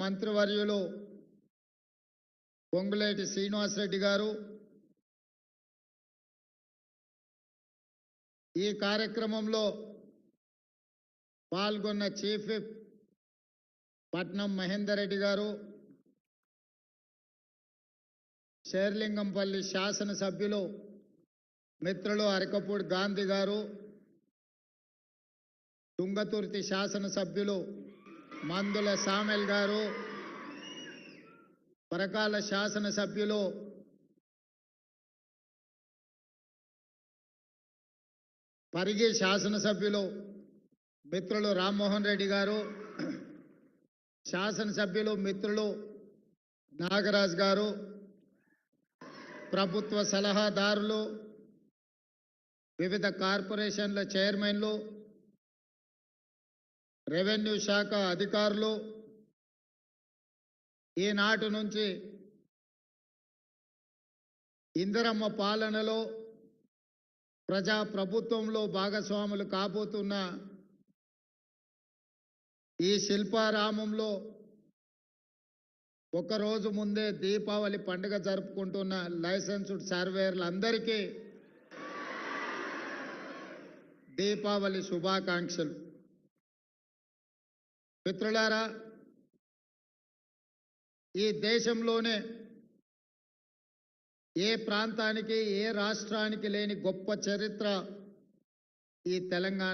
మంత్రివర్యులు పొంగులేటి శ్రీనివాసరెడ్డి గారు ఈ కార్యక్రమంలో పాల్గొన్న చీఫ్ విప్ పట్నం మహేందర్ రెడ్డి గారు, శేర్లింగంపల్లి శాసనసభ్యులు మిత్రులు అరకపూడి గాంధీ గారు, తుంగతుర్తి శాసనసభ్యులు మందుల సామెల్ గారు, పరకాల శాసనసభ్యులు పరిగి శాసనసభ్యులు మిత్రులు రామ్మోహన్ రెడ్డి గారు, శాసనసభ్యులు మిత్రులు నాగరాజ్ గారు, ప్రభుత్వ సలహాదారులు, వివిధ కార్పొరేషన్ల చైర్మన్లు, రెవెన్యూ శాఖ అధికారులు, ఈనాటి నుంచి ఇందిరమ్మ పాలనలో ప్రజా ప్రభుత్వంలో భాగస్వాములు కాబోతున్న ఈ శిల్పారామంలో ఒకరోజు ముందే దీపావళి పండుగ జరుపుకుంటున్న లైసెన్స్డ్ సర్వేయర్లందరికీ దీపావళి శుభాకాంక్షలు. మిత్రులారా, ఈ దేశంలోనే ఏ ప్రాంతానికి ఏ రాష్ట్రానికి లేని గొప్ప చరిత్ర ఈ తెలంగాణ